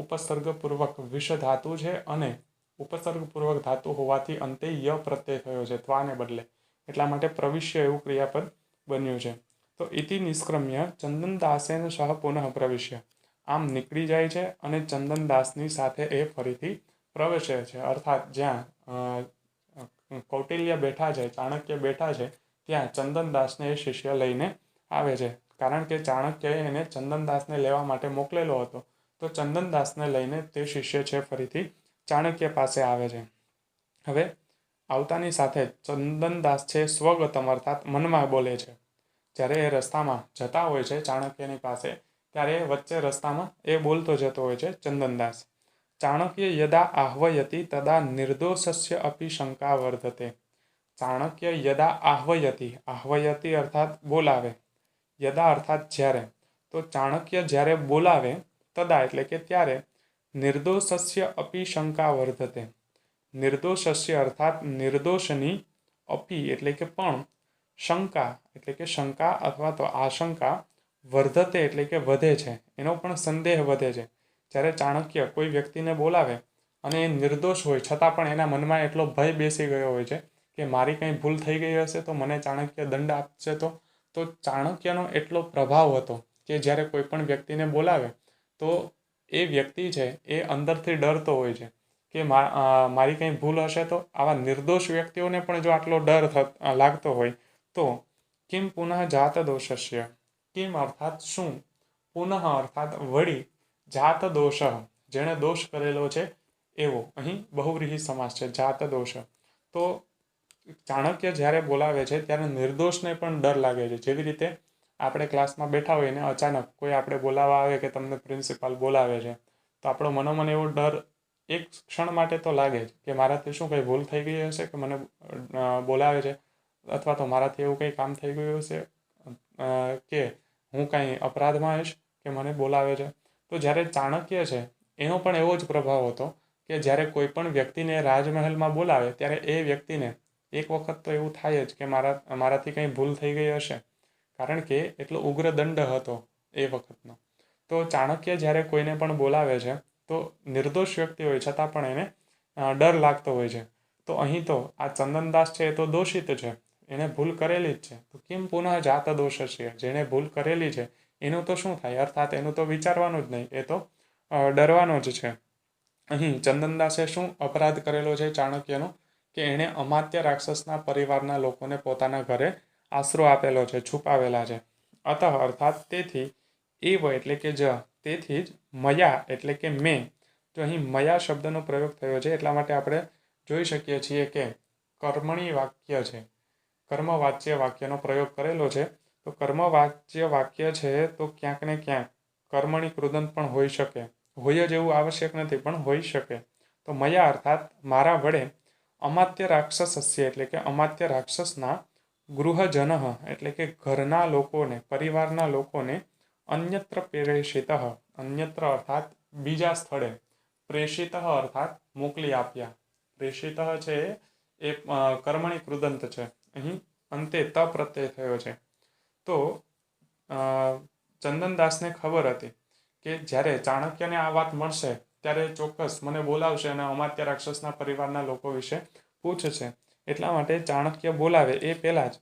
ઉપસર્ગપૂર્વક વિષ ધાતુ છે અને ઉપસર્ગપૂર્વક ધાતુ હોવાથી અંતે ય પ્રત્યય થયો છે ત્વાને બદલે, એટલા માટે પ્રવિશ્ય એવું ક્રિયાપદ બન્યું છે. તો ઇતિ નિષ્ક્રમ્ય ચંદનદાસેન સહ પુનઃ પ્રવિશ્ય, આમ નીકળી જાય છે અને ચંદનદાસની સાથે એ ફરીથી પ્રવેશે છે. અર્થાત જ્યાં કૌટિલ્ય બેઠા છે, ચાણક્ય બેઠા છે, ત્યાં ચંદનદાસને એ શિષ્ય લઈને આવે છે. કારણ કે ચાણક્યએ એને ચંદનદાસને લેવા માટે મોકલેલો હતો. તો ચંદનદાસને લઈને તે શિષ્ય છે ફરીથી ચાણક્ય પાસે આવે છે. હવે આવતાની સાથે ચંદનદાસ છે સ્વગતમ અર્થાત મનમાં બોલે છે. જ્યારે એ રસ્તામાં જતા હોય છે ચાણક્યની પાસે, ત્યારે વચ્ચે રસ્તામાં એ બોલતો જતો હોય છે ચંદનદાસ. ચાણક્ય યદા આહ્વયતી તદા નિર્દોષસ્ય અપી શંકા વર્ધતે. ચાણક્ય યદા આહ્વયતી અર્થાત બોલાવે, યદા અર્થાત જ્યારે. તો ચાણક્ય જ્યારે બોલાવે, તદા એટલે કે ત્યારે, નિર્દોષસ્ય અપી શંકા વર્ધતે. નિર્દોષસ્ય અર્થાત નિર્દોષની, અપી એટલે કે પણ, શંકા એટલે કે શંકા અથવા તો આશંકા, વર્ધતે એટલે કે વધે છે, એનો પણ સંદેહ વધે છે. જ્યારે ચાણક્ય કોઈ વ્યક્તિને બોલાવે અને એ નિર્દોષ હોય છતાં પણ એના મનમાં એટલો ભય બેસી ગયો હોય છે કે મારી કંઈ ભૂલ થઈ ગઈ હશે તો મને ચાણક્ય દંડ આપશે. તો ચાણક્યનો એટલો પ્રભાવ હતો કે જ્યારે કોઈ પણ વ્યક્તિને બોલાવે તો એ વ્યક્તિ છે એ અંદરથી ડરતો હોય છે કે મારી કંઈ ભૂલ હશે તો. આવા નિર્દોષ વ્યક્તિઓને પણ જો આટલો ડર લાગતો હોય તો કિમ પુનઃ જાત દોષસ્ય, કિમ અર્થાત શું, પુનઃ અર્થાત વળી, જાત દોષ જેણે દોષ કરેલો છે એવો. અહીં બહુવ્રીહી સમાસ છે, જાત દોષ. તો ચાણક્ય જ્યારે બોલાવે છે ત્યારે નિર્દોષને પણ ડર લાગે છે. જેવી રીતે આપણે ક્લાસમાં બેઠા હોઈએ ને અચાનક કોઈ આપણે બોલાવવા આવે કે તમને પ્રિન્સિપાલ બોલાવે છે, તો આપણો મનોમન એવો ડર એક ક્ષણ માટે તો લાગે જ કે મારાથી શું કંઈ ભૂલ થઈ ગઈ હશે કે મને બોલાવે છે, અથવા તો મારાથી એવું કંઈ કામ થઈ ગયું હશે કે હું કાંઈ અપરાધમાં આવીશ કે મને બોલાવે છે. તો જ્યારે ચાણક્ય છે એનો પણ એવો જ પ્રભાવ હતો કે જ્યારે કોઈ પણ વ્યક્તિને રાજમહેલમાં બોલાવે ત્યારે એ વ્યક્તિને એક વખત તો એવું થાય જ કે મારાથી કંઈ ભૂલ થઈ ગઈ હશે, કારણ કે એટલો ઉગ્ર દંડ હતો એ વખતનો. તો ચાણક્ય જ્યારે કોઈને પણ બોલાવે છે તો નિર્દોષ વ્યક્તિ હોય છતાં પણ એને ડર લાગતો હોય છે. તો અહીં તો આ ચંદનદાસ છે એ તો દોષિત છે, એણે ભૂલ કરેલી જ છે. તો કેમ પુનઃ જાત દોષ છે, જેણે ભૂલ કરેલી છે એનું તો શું થાય, અર્થાત એનું તો વિચારવાનું જ નહીં, એ તો ડરવાનો જ છે. અહીં ચંદનદાસે શું અપરાધ કરેલો છે ચાણક્યનો, કે એણે અમાત્ય રાક્ષસના પરિવારના લોકોને પોતાના ઘરે આશરો આપેલો છે, છુપાવેલા છે. અતઃ અર્થાત તેથી, એવ એટલે કે તેથી જ, મયા એટલે કે મેં. જો અહીં મયા શબ્દનો પ્રયોગ થયો છે એટલા માટે આપણે જોઈ શકીએ છીએ કે કર્મણી વાક્ય છે, કર્મવાચ્ય વાક્યનો પ્રયોગ કરેલો છે. તો કર્મવાચ્ય વાક્ય છે તો ક્યાંક ને ક્યાંક કર્મણી કૃદંત પણ હોઈ શકે, હોય જ એવું આવશ્યક નથી પણ હોઈ શકે. તો મયા અર્થાત મારા વડે, અમાત્ય રાક્ષસસ્ય એટલે કે અમાત્ય રાક્ષસના, ગૃહજન એટલે કે ઘરના લોકોને, પરિવારના લોકોને, અન્યત્ર પ્રેષિત, અન્યત્ર અર્થાત બીજા સ્થળે, પ્રેષિત અર્થાત મોકલી આપ્યા. પ્રેષિત છે એ કર્મણી કૃદંત છે, અહીં અંતે ત પ્રત્યય થયો છે. તો ચંદનદાસને ખબર હતી કે જ્યારે ચાણક્યને આ વાત મળશે ત્યારે ચોક્કસ મને બોલાવશે અને અમાત્ય રાક્ષસના પરિવારના લોકો વિશે પૂછશે. એટલા માટે ચાણક્ય બોલાવે એ પહેલાં જ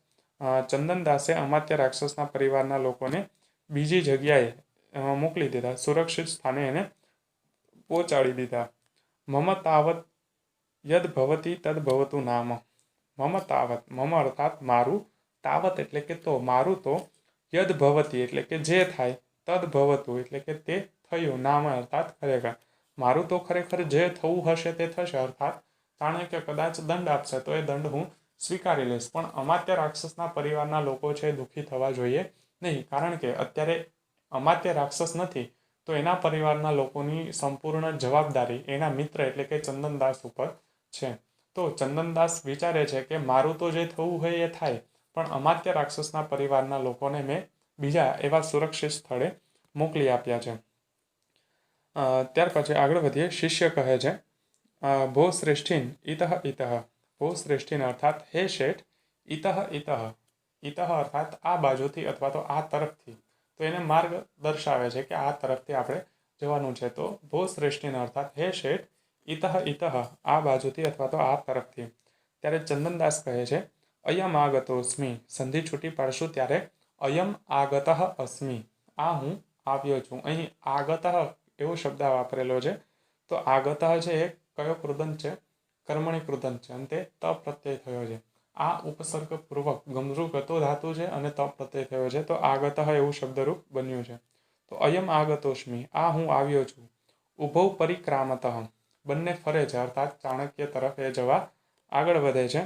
ચંદનદાસે અમાત્ય રાક્ષસના પરિવારના લોકોને બીજી જગ્યાએ મોકલી દીધા, સુરક્ષિત સ્થાને એને પહોંચાડી દીધા. મમ તાવત યદ ભવતી તદ ભવતું નામ. મમ તાવત, મમ અર્થાત મારું, તાવત એટલે કે તો, મારું તો, યદ ભવતી એટલે કે જે થાય, તદ ભવતું એટલે કે તે થયું, નામ અર્થાત ખરેખર. મારું તો ખરેખર જે થવું હશે તે થશે, અર્થાત ચાણક્ય કદાચ દંડ આપશે તો એ દંડ હું સ્વીકારી લઈશ, પણ અમાત્ય રાક્ષસના પરિવારના લોકો છે દુઃખી થવા જોઈએ નહીં, કારણ કે અત્યારે અમાત્ય રાક્ષસ નથી તો એના પરિવારના લોકોની સંપૂર્ણ જવાબદારી એના મિત્ર એટલે કે ચંદનદાસ ઉપર છે. તો ચંદનદાસ વિચારે છે કે મારું તો જે થવું હોય એ થાય, પણ અમાત્ય રાક્ષસના પરિવારના લોકોને મેં બીજા એવા સુરક્ષિત સ્થળે મોકલી આપ્યા છે. ત્યાર પછી આગળ વધીએ. શિષ્ય કહે છે ભો શ્રેષ્ઠીન ઇતઃ ઇતઃ, ભો શ્રેષ્ઠીન અર્થાત હે શેઠ, ઇતઃ ઇતઃ ઇતઃ અર્થાત આ બાજુથી અથવા તો આ તરફથી, તો એને માર્ગ દર્શાવે છે કે આ તરફથી આપણે જવાનું છે. તો ભો શ્રેષ્ઠીને અર્થાત હે શેઠ, ઇતઃ ઇતઃ આ બાજુથી અથવા તો આ તરફથી. ત્યારે ચંદનદાસ કહે છે અયમ આગતોસ્મિ, સંધિ છૂટી પાડશું ત્યારે અયમ આગતઃ અસ્મિ, આ હું આવ્યો છું. અહીં આગતઃ એવો શબ્દ વાપરેલો છે. તો આગતઃ છે એ કયો કૃદંત છે? કર્મણી કૃદંત છે અને તે ત પ્રત્યય થયો છે. આ ઉપસર્ગ પૂર્વક ગમરૂ ગતો ધાતુ છે અને ત પ્રત્યય થયો છે. તો આગતઃ એવું શબ્દરૂપ બન્યું છે. તો અયમ આગતોસ્મિ, આ હું આવ્યો છું. ઉભૌ પરિક્રામતઃ, બંને ફરે છે અર્થાત ચાણક્ય તરફ એ જવા આગળ વધે છે.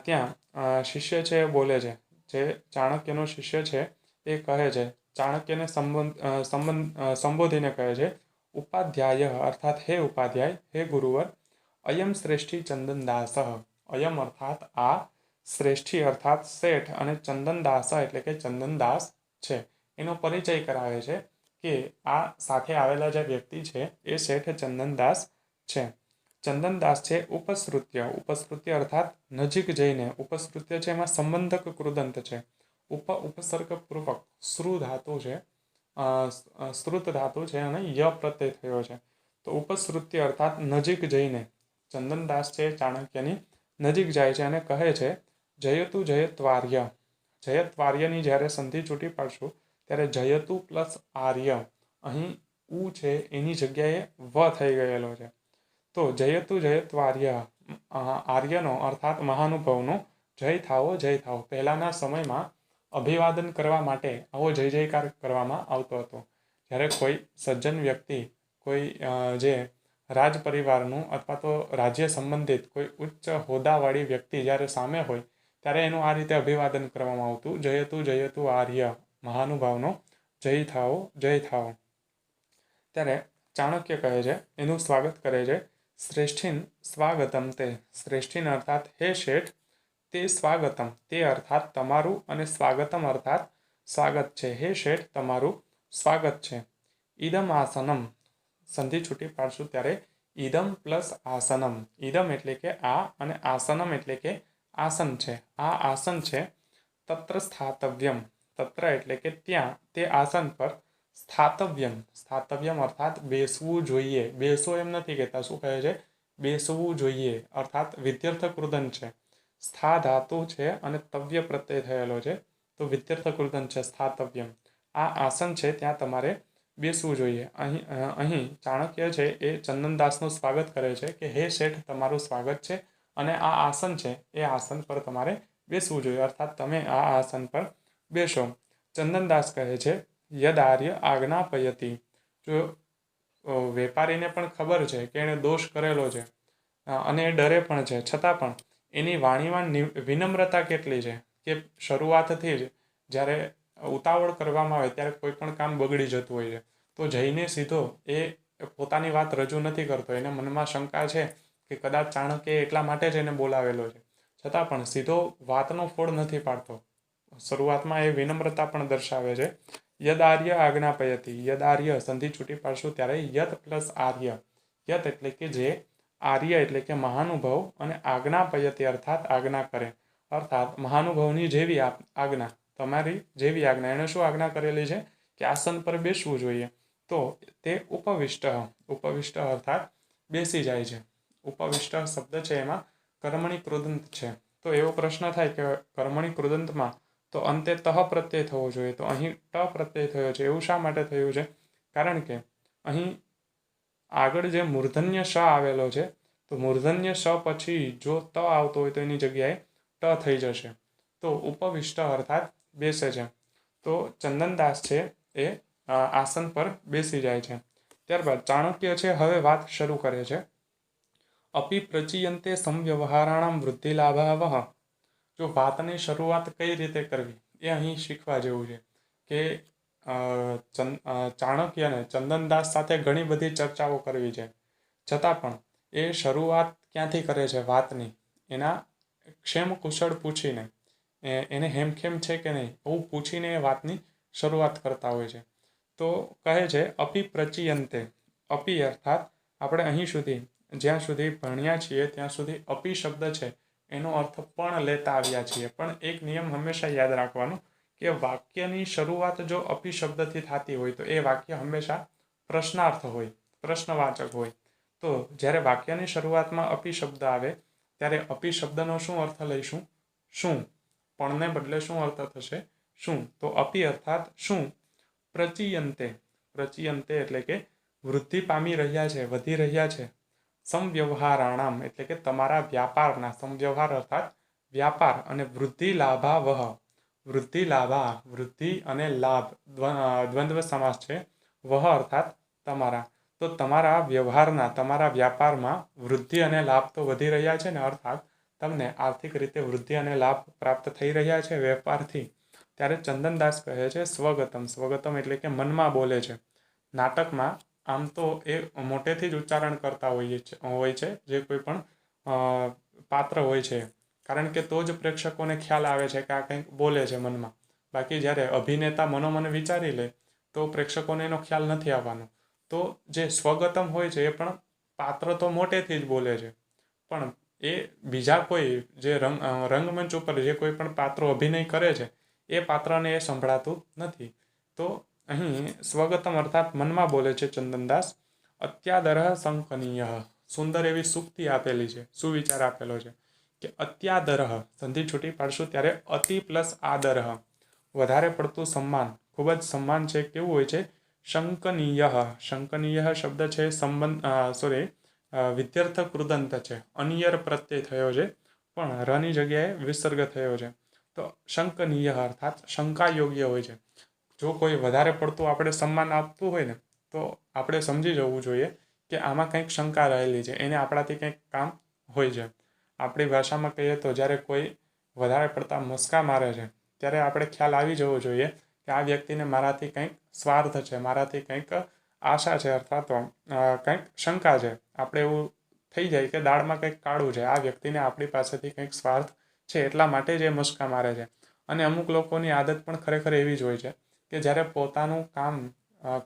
ત્યાં શિષ્ય છે એ બોલે છે, જે ચાણક્યનો શિષ્ય છે એ કહે છે, ચાણક્યને સંબોધીને કહે છે ઉપાધ્યાય અર્થાત હે ઉપાધ્યાય, હે ગુરુવર, અયમ શ્રેષ્ઠી ચંદનદાસ, અયમ અર્થાત આ, શ્રેષ્ઠી અર્થાત શેઠ અને ચંદનદાસ એટલે કે ચંદનદાસ છે. એનો પરિચય કરાવે છે કે આ સાથે આવેલા જે વ્યક્તિ છે એ શેઠ ચંદનદાસ છે. ચંદનદાસ છે ઉપસૃત્ય, ઉપસૃત્ય અર્થાત નજીક જઈને, ઉપસૃત્ય છે એમાં સંબંધક કૃદંત છે. ઉપસર્ગ પૂર્વક શ્રુ ધાતુ છે, શ્રુત ધાતુ છે અને ય પ્રત્યય થયો છે. તો ઉપસૃત્ય અર્થાત નજીક જઈને ચંદનદાસ છે ચાણક્યની નજીક જાય છે અને કહે છે જયતુ જયત્વાર્ય. જયત્વાર્યની જ્યારે સંધિ છૂટી પાડશું ત્યારે જયતુ પ્લસ આર્ય, અહીં ઉ છે એની જગ્યાએ વ થઈ ગયેલો છે. તો જયતુ જયત્વાર્ય, આર્યનો અર્થાત મહાનુભાવનો જય થાવો જય થાવો. પહેલાંના સમયમાં અભિવાદન કરવા માટે આવો જય જયકાર કરવામાં આવતો હતો. જ્યારે કોઈ સજ્જન વ્યક્તિ, કોઈ જે રાજ પરિવારનું અથવા તો રાજ્ય સંબંધિત કોઈ ઉચ્ચ હોદ્દાવાળી વ્યક્તિ જ્યારે સામે હોય ત્યારે એનું આ રીતે અભિવાદન કરવામાં આવતું, જયતુ જયતુ આર્ય, મહાનુભાવનો જય થાવો જય થાવો. ત્યારે ચાણક્ય કહે છે, એનું સ્વાગત કરે છે, શ્રેષ્ઠીન સ્વાગતમ તે, શ્રેષ્ઠીન અર્થાત હે શેઠ, તે સ્વાગતમ તે અર્થાત તમારું અને સ્વાગતમ અર્થાત સ્વાગત છે. હે શેઠ તમારું સ્વાગત છે. ઈદમ આસનમ, સંધિ છૂટી પાડશું ત્યારે ઈદમ પ્લસ આસનમ, ઈદમ એટલે કે આ અને આસનમ એટલે કે આસન છે, આ આસન છે. તત્ર સ્થાતવ્યમ, તત્ર એટલે કે ત્યાં, તે આસન પર, સ્થાતવ્યમ, સ્થાતવ્યમ અર્થાત બેસવું જોઈએ. બેસો એમ નથી કહેતા, શું કહે છે? બેસવું જોઈએ અર્થાત વિધ્યર્થ કૃદંત છે. સ્થા ધાતુ છે અને તવ્ય પ્રત્યય થયેલો છે, તો વિધ્યર્થ કૃદંત છે સ્થાતવ્યમ. આ આસન છે ત્યાં તમારે બેસવું જોઈએ. અહીં ચાણક્ય છે એ ચંદનદાસનું સ્વાગત કરે છે કે હે શેઠ તમારું સ્વાગત છે અને આ આસન છે એ આસન પર તમારે બેસવું જોઈએ અર્થાત તમે આ આસન પર બેસો. ચંદનદાસ કહે છે યદાર્ય આજ્ઞાપયતિ, જો વેપારીને પણ ખબર છે કે એણે દોષ કરેલો છે અને એ ડરે પણ છે, છતાં પણ એની વાણીમાં વિનમ્રતા કેટલી છે કે શરૂઆતથી જ જ્યારે ઉતાવળ કરવામાં આવે ત્યારે કોઈ પણ કામ બગડી જતું હોય છે તો જઈને સીધો એ પોતાની વાત રજૂ નથી કરતો. એને મનમાં શંકા છે કે કદાચ ચાણક્ય એટલા માટે જ એને બોલાવેલો છે, છતાં પણ સીધો વાતનો ફોડ નથી પાડતો. શરૂઆતમાં એ વિનમ્રતા પણ દર્શાવે છે. યદાર્ય આજ્ઞાપયતિ, યદાર્ય સંધિ છૂટી પાડશું ત્યારે યત પ્લસ આર્ય, યત એટલે કે જે, આર્ય એટલે કે મહાનુભાવ અને આજ્ઞાપયતિ અર્થાત આજ્ઞા કરે, અર્થાત મહાનુભાવની જેવી આજ્ઞા, તમારી જેવી આજ્ઞા. એણે શું આજ્ઞા કરેલી છે કે આસન પર બેસવું જોઈએ, તો તે ઉપવિષ્ટ, ઉપવિષ્ટ અર્થાત બેસી જાય છે. ઉપવિષ્ટ શબ્દ છે એમાં કર્મણી કૃદંત છે. તો એવો પ્રશ્ન થાય કે કર્મણી કૃદંતમાં તો અંતે તહ પ્રત્યય થવો જોઈએ, તો અહીં ટ પ્રત્યય થયો છે. એવું શા માટે થયું છે? કારણ કે અહીં આગળ જે મૂર્ધન્ય શ આવેલો છે, તો મૂર્ધન્ય શ પછી જો ત આવતો હોય તો એની જગ્યાએ ટ થઈ જશે. તો ઉપવિષ્ટ અર્થાત બેસે છે. તો ચંદનદાસ છે એ આસન પર બેસી જાય છે. ત્યારબાદ ચાણક્ય છે હવે વાત શરૂ કરે છે. અપી પ્રચીયંતે સમવ્યવહારાણામ વૃદ્ધિ લાભાવહ, જો વાતની શરૂઆત કઈ રીતે કરવી એ અહીં શીખવા જેવું છે કે ચાણક્યને ચંદનદાસ સાથે ઘણી બધી ચર્ચાઓ કરવી છે, છતાં પણ એ શરૂઆત ક્યાંથી કરે છે વાતની? એના ક્ષેમ કુશળ પૂછીને, એને હેમખેમ છે કે નહીં એવું પૂછીને એ વાતની શરૂઆત કરતા હોય છે. તો કહે છે અપી પ્રચીયંતે, અપી અર્થાત આપણે અહીં સુધી જ્યાં સુધી ભણ્યા છીએ ત્યાં સુધી અપી શબ્દ છે એનો અર્થ પણ લેતા આવ્યા છીએ, પણ એક નિયમ હંમેશા યાદ રાખવાનો કે વાક્યની શરૂઆત જો અપી શબ્દથી થતી હોય તો એ વાક્ય હંમેશા પ્રશ્નાર્થ હોય, પ્રશ્નવાચક હોય. તો જ્યારે વાક્યની શરૂઆતમાં અપી શબ્દ આવે ત્યારે અપી શબ્દનો શું અર્થ લઈશું? શું. પણને બદલે શું અર્થ થશે? શું. તો અપી અર્થાત શું. પ્રચીયંતે, પ્રચીયંતે એટલે કે વૃદ્ધિ પામી રહ્યા છે, વધી રહ્યા છે. સમવ્યવહારાણામ એટલે કે તમારા વ્યાપારના, સમવ્યવહાર અર્થાત વ્યાપાર, અને વૃદ્ધિ લાભા વહ, વૃદ્ધિ લાભા, વૃદ્ધિ અને લાભ દ્વંદ્વ સમાસ છે. વહ અર્થાત તમારા. તો તમારા વ્યવહારના, તમારા વ્યાપારમાં વૃદ્ધિ અને લાભ તો વધી રહ્યા છે ને, અર્થાત તમને આર્થિક રીતે વૃદ્ધિ અને લાભ પ્રાપ્ત થઈ રહ્યા છે વેપારથી. ત્યારે ચંદનદાસ કહે છે સ્વગતમ. સ્વગતમ એટલે કે મનમાં બોલે છે. નાટકમાં આમ તો એ મોટેથી જ ઉચ્ચારણ કરતા હોય છે જે કોઈ પણ પાત્ર હોય છે, કારણ કે તો જ પ્રેક્ષકોને ખ્યાલ આવે છે કે આ કંઈક બોલે છે મનમાં. બાકી જ્યારે અભિનેતા મનોમન વિચારી લે તો પ્રેક્ષકોને એનો ખ્યાલ નથી આવવાનો. તો જે સ્વગતમ હોય છે એ પણ પાત્ર તો મોટેથી જ બોલે છે, પણ એ બીજા કોઈ જે રંગમંચ ઉપર જે કોઈ પણ પાત્રો અભિનય કરે છે એ પાત્રને એ સંભળાતું નથી. તો અહીં સ્વગતમ અર્થાત મનમાં બોલે છે ચંદનદાસ. અત્યાદરહ સંકનીય, સુંદર એવી સુક્તિ આપેલી છે, સુવિચાર આપેલો છે કે અત્યાદરહ સંધિ છૂટી પાડશું ત્યારે અતિ પ્લસ આદરહ, વધારે પડતું સન્માન, ખૂબ જ સન્માન છે. કેવું હોય છે? શંકનીય. શંકનીય શબ્દ છે વિદ્યાર્થ કૃદંત છે, અનિયર પ્રત્યય થયો છે, પણ રની જગ્યાએ વિસર્ગ થયો છે. તો શંકનીય અર્થાત શંકા યોગ્ય હોય છે. જો કોઈ વધારે પડતું આપણે સન્માન આપતું હોય ને તો આપણે સમજી જવું જોઈએ કે આમાં કંઈક શંકા રહેલી છે, એને આપણાથી કંઈક કામ હોય છે. આપણી ભાષામાં કહીએ તો જ્યારે કોઈ વધારે પડતા મસ્કા મારે છે ત્યારે આપણે ખ્યાલ આવી જવો જોઈએ કે આ વ્યક્તિને મારાથી કંઈક સ્વાર્થ છે, મારાથી કંઈક આશા છે, અર્થાત કંઈક શંકા છે. આપણે એવું થઈ જાય કે દાળમાં કંઈક કાળું છે, આ વ્યક્તિને આપણી પાસેથી કંઈક સ્વાર્થ છે એટલા માટે જ એ મસ્કા મારે છે. અને અમુક લોકોની આદત પણ ખરેખર એવી જ હોય છે કે જ્યારે પોતાનું કામ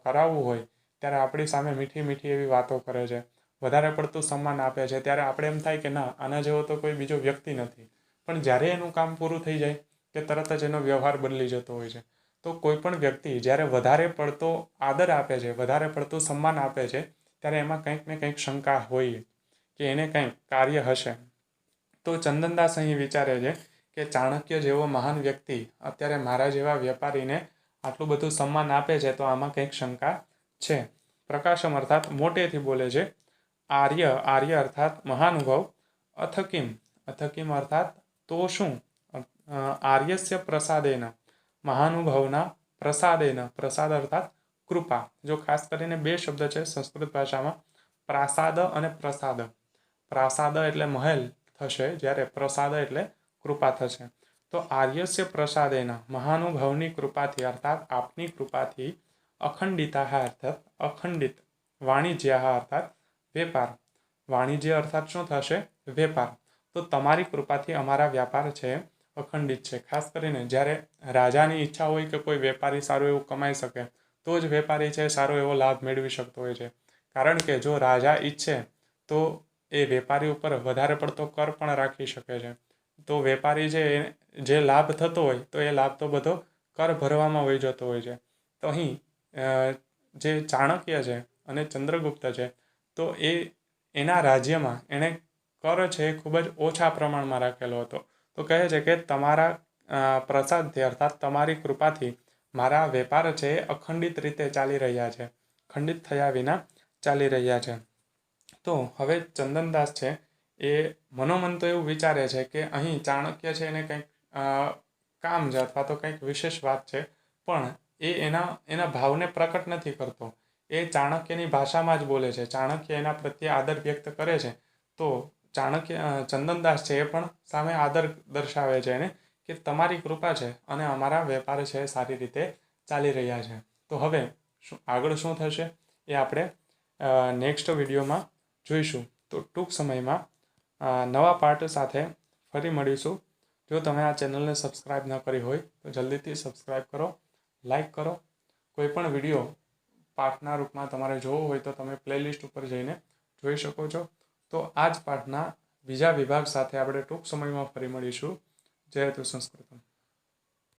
કરાવવું હોય ત્યારે આપણી સામે મીઠી મીઠી એવી વાતો કરે છે, વધારે પડતું સન્માન આપે છે. ત્યારે આપણે એમ થાય કે ના, આના જેવો તો કોઈ બીજો વ્યક્તિ નથી. પણ જ્યારે એનું કામ પૂરું થઈ જાય કે તરત જ એનો વ્યવહાર બદલી જતો હોય છે. તો કોઈ પણ વ્યક્તિ જ્યારે વધારે પડતો આદર આપે છે, વધારે પડતું સન્માન આપે છે, ત્યારે એમાં કંઈક ને કંઈક શંકા હોય કે એને કંઈક કાર્ય હશે. તો ચંદનદાસ અહીં વિચારે છે કે ચાણક્ય જેવો મહાન વ્યક્તિ અત્યારે મારા જેવા વેપારીને આટલું બધું સન્માન આપે છે, તો આમાં કંઈક શંકા છે. પ્રકાશમ અર્થાત મોટેથી બોલે છે. આર્ય, આર્ય અર્થાત મહાનુભાવ. અથકિમ, અથકિમ અર્થાત તો શું. આર્યસ્ય પ્રસાદેન, મહાનુભાવના પ્રસાદેન, પ્રસાદ અર્થાત કૃપા. જો ખાસ કરીને બે શબ્દ છે સંસ્કૃત ભાષામાં, પ્રાસાદ અને પ્રસાદ. પ્રાસાદ એટલે મહેલ થશે, જ્યારે પ્રસાદ એટલે કૃપા થશે. તો આર્યસ્ય પ્રસાદેન, મહાનુભાવની કૃપાથી અર્થાત આપની કૃપાથી, અખંડિતા અર્થાત અખંડિત, વાણિજ્ય અર્થાત વેપાર. વાણિજ્ય અર્થાત શું થશે? વેપાર. તો તમારી કૃપાથી અમારા વ્યાપાર છે અખંડિત છે. ખાસ કરીને જ્યારે રાજાની ઈચ્છા હોય કે કોઈ વેપારી સારું એવું કમાઈ શકે તો જ વેપારી છે સારો એવો લાભ મેળવી શકતો હોય છે. કારણ કે જો રાજા ઈચ્છે તો એ વેપારી ઉપર વધારે પડતો કર પણ રાખી શકે છે. તો વેપારી છે જે લાભ થતો હોય તો એ લાભ તો બધો કર ભરવામાં વહી જતો હોય છે. તો અહીં જે ચાણક્ય છે અને ચંદ્રગુપ્ત છે તો એના રાજ્યમાં એણે કર છે એ ખૂબ જ ઓછા પ્રમાણમાં રાખેલો હતો. તો કહે છે કે તમારા પ્રસાદથી અર્થાત તમારી કૃપાથી મારા વેપાર છે એ અખંડિત રીતે ચાલી રહ્યા છે, ખંડિત થયા વિના ચાલી રહ્યા છે. તો હવે ચંદનદાસ છે એ મનોમન તો એવું વિચારે છે કે અહીં ચાણક્ય છે એને કંઈક કામ છે અથવા તો કંઈક વિશેષ વાત છે, પણ એ એના ભાવને પ્રકટ નથી કરતો. એ ચાણક્યની ભાષામાં જ બોલે છે. ચાણક્ય એના પ્રત્યે આદર વ્યક્ત કરે છે તો ચંદનદાસ છે એ પણ સામે આદર દર્શાવે છે એને કે તમારી કૃપા છે અને અમારા વેપાર છે સારી રીતે ચાલી રહ્યા છે. તો હવે આગળ શું થશે એ આપણે નેક્સ્ટ વિડીયોમાં જોઈશું. તો ટૂંક સમયમાં નવા પાર્ટ સાથે ફરી મળીશું. જો તમે આ ચેનલને સબસ્ક્રાઈબ ન કરી હોય તો જલ્દીથી સબસ્ક્રાઈબ કરો, લાઈક કરો. કોઈ પણ વિડીયો પાઠના રૂપમાં તમારે જોવો હોય તો તમે પ્લેલિસ્ટ ઉપર જઈને જોઈ શકો છો. તો આ જ પાઠના બીજા વિભાગ સાથે આપણે ટૂંક સમયમાં ફરી મળીશું. જય હેતુ સંસ્કૃતમ.